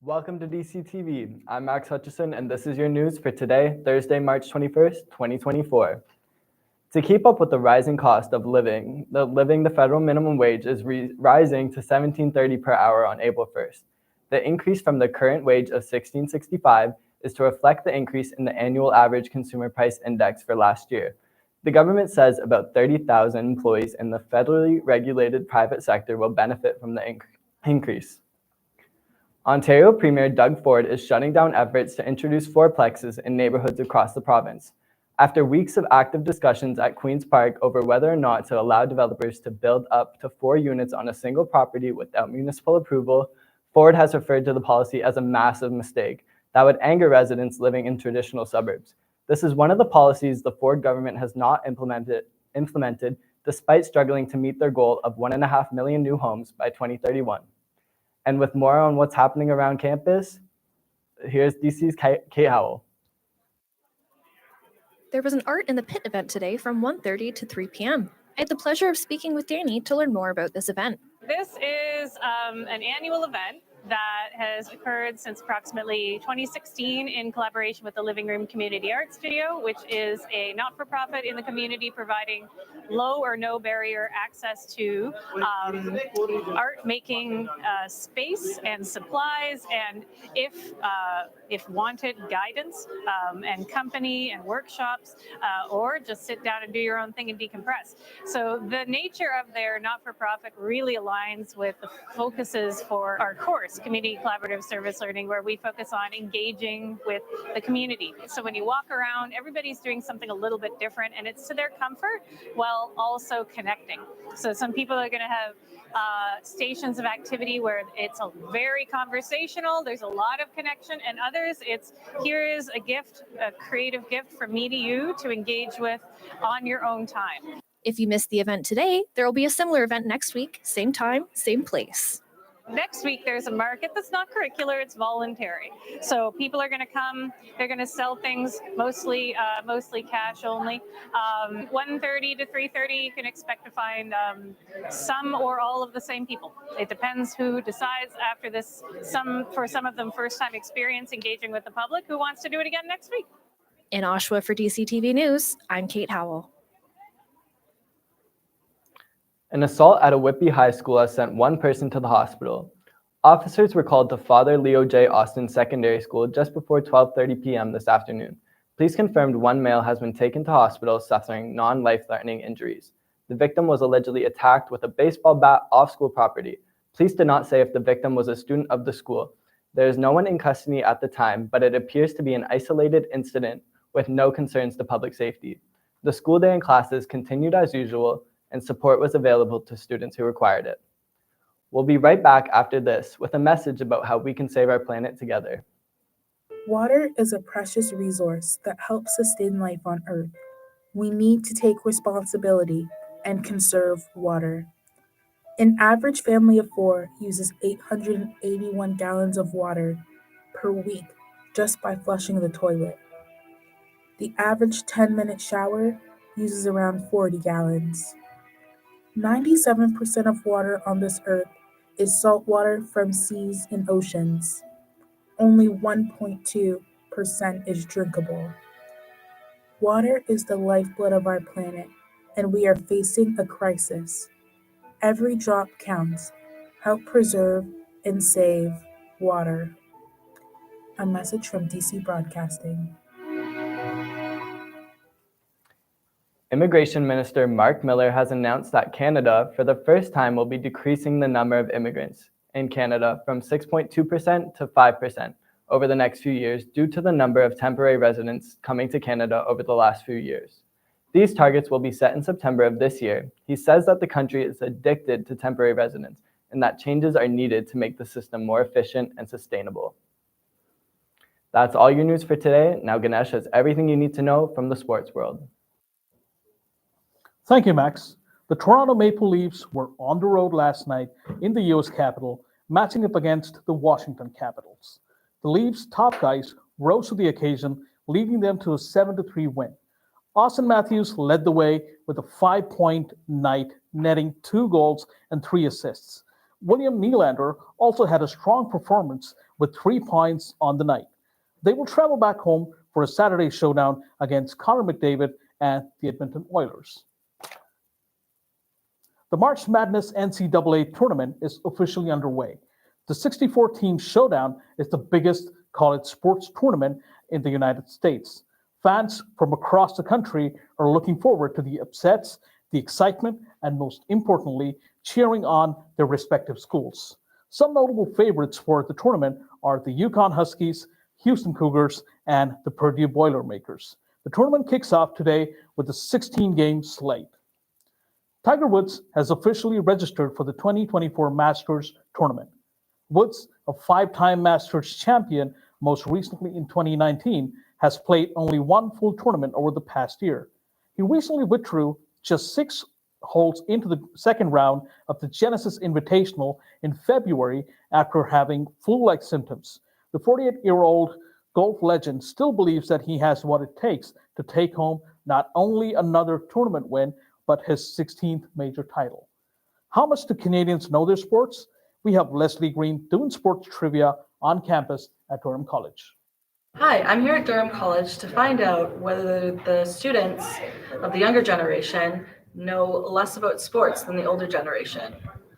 Welcome to DCTV. I'm Max Hutchison, and this is your news for today, Thursday, March 21st, 2024. To keep up with the rising cost of living, the federal minimum wage is rising to $17.30 per hour on April 1st. The increase from the current wage of $16.65 is to reflect the increase in the annual average consumer price index for last year. The government says about 30,000 employees in the federally regulated private sector will benefit from the increase. Ontario Premier Doug Ford is shutting down efforts to introduce fourplexes in neighborhoods across the province. After weeks of active discussions at Queen's Park over whether or not to allow developers to build up to 4 units on a single property without municipal approval, Ford has referred to the policy as a massive mistake that would anger residents living in traditional suburbs. This is one of the policies the Ford government has not implemented despite struggling to meet their goal of 1.5 million new homes by 2031. And with more on what's happening around campus, here's DC's Kate Howell. There was an Art in the Pit event today from 1:30 to 3 p.m. I had the pleasure of speaking with Danny to learn more about this event. This is an annual event that has occurred since approximately 2016 in collaboration with the Living Room Community Art Studio, which is a not-for-profit in the community providing low or no barrier access to art making space and supplies, and if wanted, guidance and company and workshops, or just sit down and do your own thing and decompress. So the nature of their not-for-profit really aligns with the focuses for our course, Community Collaborative Service Learning, where we focus on engaging with the community. So when you walk around, everybody's doing something a little bit different, and it's to their comfort while also connecting. So some people are going to have stations of activity where it's a very conversational, there's a lot of connection, and others it's here is a gift, a creative gift from me to you to engage with on your own time. If you missed the event today, there will be a similar event next week, same time, same place. Next week, there's a market that's not curricular, it's voluntary. So people are going to come, they're going to sell things, mostly cash only. 1:30 to 3:30, you can expect to find some or all of the same people. It depends who decides after this, for some of them, first-time experience engaging with the public, who wants to do it again next week. In Oshawa for DCTV News, I'm Kate Howell. An assault at a Whitby High School has sent one person to the hospital. Officers were called to Father Leo J. Austin Secondary School just before 12:30 p.m. this afternoon. Police confirmed one male has been taken to hospital suffering non-life-threatening injuries. The victim was allegedly attacked with a baseball bat off school property. Police did not say if the victim was a student of the school. There is no one in custody at the time, but it appears to be an isolated incident with no concerns to public safety. The school day and classes continued as usual, and support was available to students who required it. We'll be right back after this with a message about how we can save our planet together. Water is a precious resource that helps sustain life on Earth. We need to take responsibility and conserve water. An average family of 4 uses 881 gallons of water per week just by flushing the toilet. The average 10-minute shower uses around 40 gallons. 97% of water on this earth is salt water from seas and oceans. Only 1.2% is drinkable. Water is the lifeblood of our planet, and we are facing a crisis. Every drop counts. Help preserve and save water. A message from DC Broadcasting. Immigration Minister Mark Miller has announced that Canada, for the first time, will be decreasing the number of immigrants in Canada from 6.2% to 5% over the next few years due to the number of temporary residents coming to Canada over the last few years. These targets will be set in September of this year. He says that the country is addicted to temporary residents and that changes are needed to make the system more efficient and sustainable. That's all your news for today. Now Ganesh has everything you need to know from the sports world. Thank you, Max. The Toronto Maple Leafs were on the road last night in the U.S. Capitol, matching up against the Washington Capitals. The Leafs' top guys rose to the occasion, leading them to a 7-3 win. Austin Matthews led the way with a 5-point night, netting 2 goals and 3 assists, William Nylander also had a strong performance with 3 points on the night. They will travel back home for a Saturday showdown against Connor McDavid and the Edmonton Oilers. The March Madness NCAA tournament is officially underway. The 64-team showdown is the biggest college sports tournament in the United States. Fans from across the country are looking forward to the upsets, the excitement, and most importantly, cheering on their respective schools. Some notable favorites for the tournament are the Yukon Huskies, Houston Cougars, and the Purdue Boilermakers. The tournament kicks off today with a 16-game slate. Tiger Woods has officially registered for the 2024 Masters tournament. Woods, a 5-time Masters champion, most recently in 2019, has played only one full tournament over the past year. He recently withdrew just 6 holes into the second round of the Genesis Invitational in February after having flu-like symptoms. The 48-year-old golf legend still believes that he has what it takes to take home not only another tournament win, but his 16th major title. How much do Canadians know their sports? We have Leslie Green doing sports trivia on campus at Durham College. Hi, I'm here at Durham College to find out whether the students of the younger generation know less about sports than the older generation.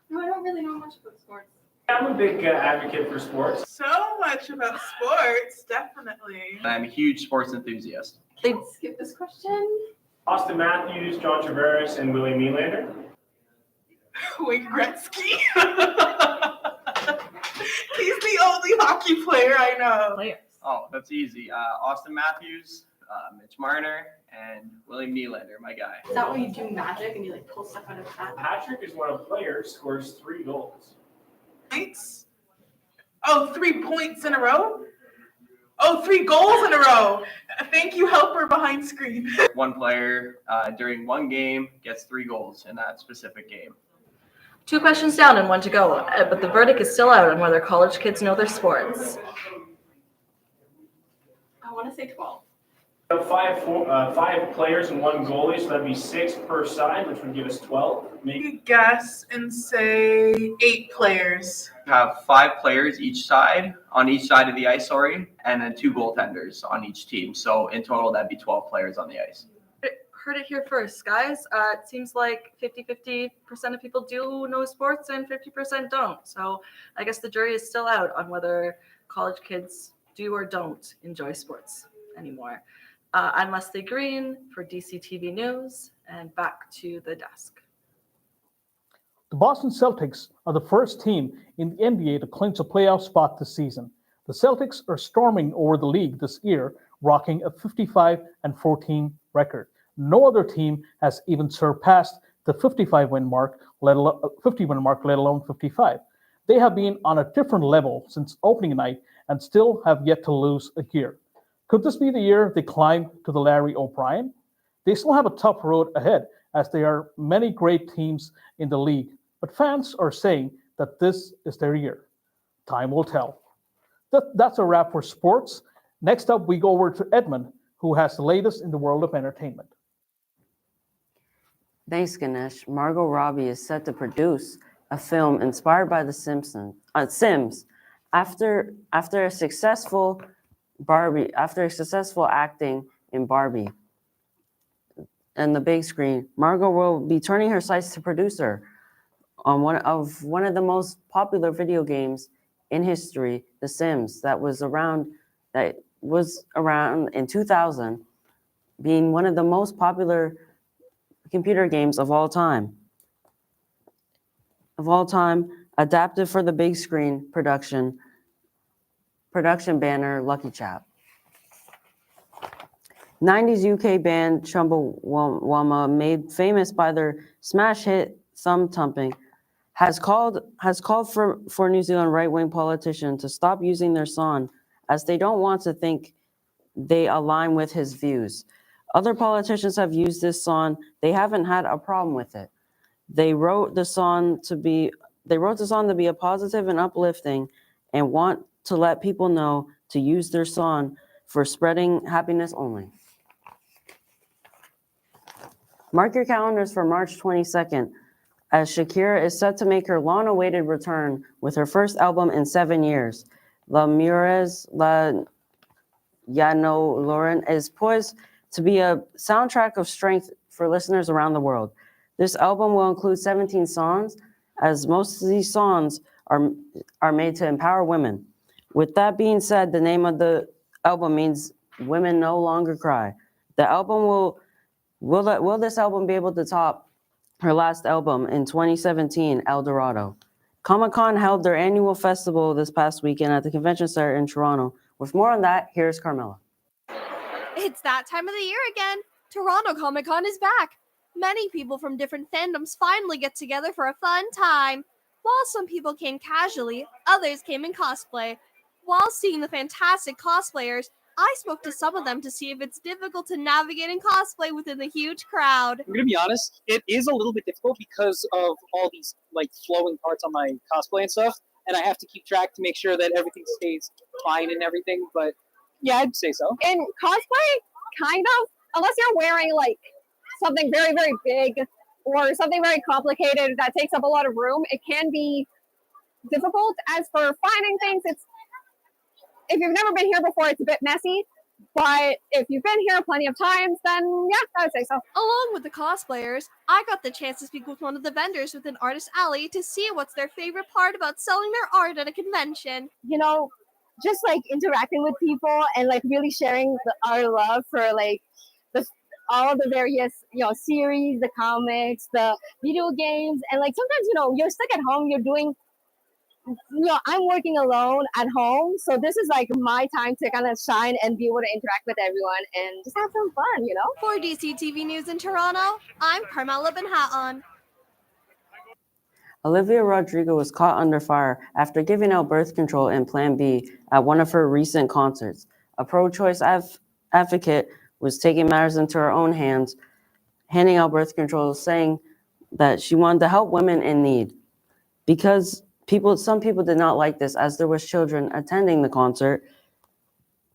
No, I don't really know much about sports. I'm a big advocate for sports. So much about sports, definitely. I'm a huge sports enthusiast. Let's skip this question. Austin Matthews, John Tavares, and Willie Nylander. Wayne Gretzky. He's the only hockey player I know. Players. Oh, that's easy. Austin Matthews, Mitch Marner, and William Nylander, my guy. Is that when you do magic and you like pull stuff out of a hat? Patrick is one of the players, scores 3 goals. Points? Oh, 3 points in a row? Oh, 3 goals in a row. Thank you, helper behind screen. One player during one game gets 3 goals in that specific game. 2 questions down and 1 to go, but the verdict is still out on whether college kids know their sports. I want to say 12. 5 players and 1 goalie, so that'd be 6 per side, which would give us 12. Maybe Guess and say 8 players. Have 5 players on each side of the ice, and then 2 goaltenders on each team. So in total, that'd be 12 players on the ice. Heard it here first, guys. It seems like 50% of people do know sports and 50% don't. So I guess the jury is still out on whether college kids do or don't enjoy sports anymore. I'm Leslie Green for DCTV News, and back to the desk. The Boston Celtics are the first team in the NBA to clinch a playoff spot this season. The Celtics are storming over the league this year, rocking a 55-14 record. No other team has even surpassed the 50-win mark, let alone 55. They have been on a different level since opening night and still have yet to lose a gear. Could this be the year they climb to the Larry O'Brien? They still have a tough road ahead, as there are many great teams in the league, but fans are saying that this is their year. Time will tell. That's a wrap for sports. Next up, we go over to Edmund, who has the latest in the world of entertainment. Thanks, Ganesh. Margot Robbie is set to produce a film inspired by The Sims. After a successful acting in Barbie and the big screen, Margot will be turning her sights to producer on one of the most popular video games in history, The Sims, that was around in 2000, being one of the most popular computer games of all time, adapted for the big screen production banner Lucky Chap. 90s UK band Chumbawamba, made famous by their smash hit Thumb Thumping, has called for New Zealand right-wing politicians to stop using their song, as they don't want to think they align with his views. Other politicians have used this song. They haven't had a problem with it. They wrote the song to be a positive and uplifting, and want to let people know to use their song for spreading happiness only. Mark your calendars for March 22nd as Shakira is set to make her long-awaited return with her first album in 7 years. La Mures La Yano Lauren is poised to be a soundtrack of strength for listeners around the world. This album will include 17 songs, as most of these songs are made to empower women. With that being said, the name of the album means Women No Longer Cry. The album will this album be able to top her last album in 2017, El Dorado? Comic-Con held their annual festival this past weekend at the Convention Center in Toronto. With more on that, here's Carmela. It's that time of the year again. Toronto Comic Con is back. Many people from different fandoms finally get together for a fun time. While some people came casually, others came in cosplay. While seeing the fantastic cosplayers, I spoke to some of them to see if it's difficult to navigate and cosplay within the huge crowd. I'm gonna be honest, it is a little bit difficult because of all these like flowing parts on my cosplay and stuff, and I have to keep track to make sure that everything stays fine and everything. But yeah, I'd say so. In cosplay, kind of, unless you're wearing like something very, very big or something very complicated that takes up a lot of room, it can be difficult. As for finding things, if you've never been here before, it's a bit messy. But if you've been here plenty of times, then yeah, I would say so. Along with the cosplayers, I got the chance to speak with one of the vendors within Artist Alley to see what's their favorite part about selling their art at a convention. You know, just like interacting with people and like really sharing our love for like all the various, series, the comics, the video games. And like sometimes, you're stuck at home, you're doing, I'm working alone at home. So this is like my time to kind of shine and be able to interact with everyone and just have some fun, For DC TV News in Toronto, I'm Carmela Benhatton. Olivia Rodrigo was caught under fire after giving out birth control and Plan B at one of her recent concerts. A pro-choice advocate was taking matters into her own hands, handing out birth control, saying that she wanted to help women in need. Because some people did not like this, as there was children attending the concert.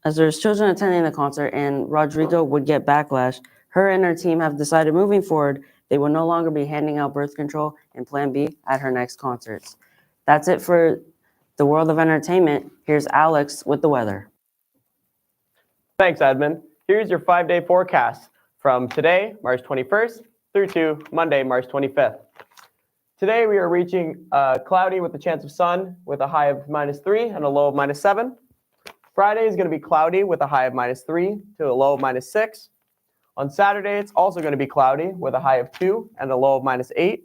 And Rodrigo would get backlash, her and her team have decided moving forward, they will no longer be handing out birth control and Plan B at her next concerts. That's it for the world of entertainment. Here's Alex with the weather. Thanks, Edmund. Here's your 5-day forecast from today, March 21st, through to Monday, March 25th. Today, we are reaching cloudy with a chance of sun with a high of -3 and a low of -7. Friday is going to be cloudy with a high of -3 to a low of -6. On Saturday, it's also going to be cloudy with a high of 2 and a low of -8.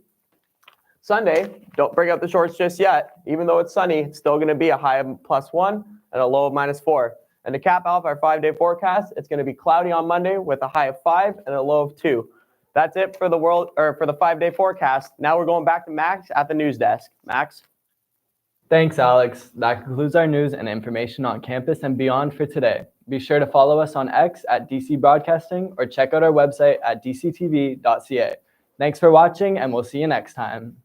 Sunday, don't bring out the shorts just yet. Even though it's sunny, it's still going to be a high of +1 and a low of -4. And to cap off our 5-day forecast, it's going to be cloudy on Monday with a high of 5 and a low of 2. That's it for the 5-day forecast. Now we're going back to Max at the news desk. Max? Thanks, Alex. That concludes our news and information on campus and beyond for today. Be sure to follow us on X at DC Broadcasting or check out our website at dctv.ca. Thanks for watching, and we'll see you next time.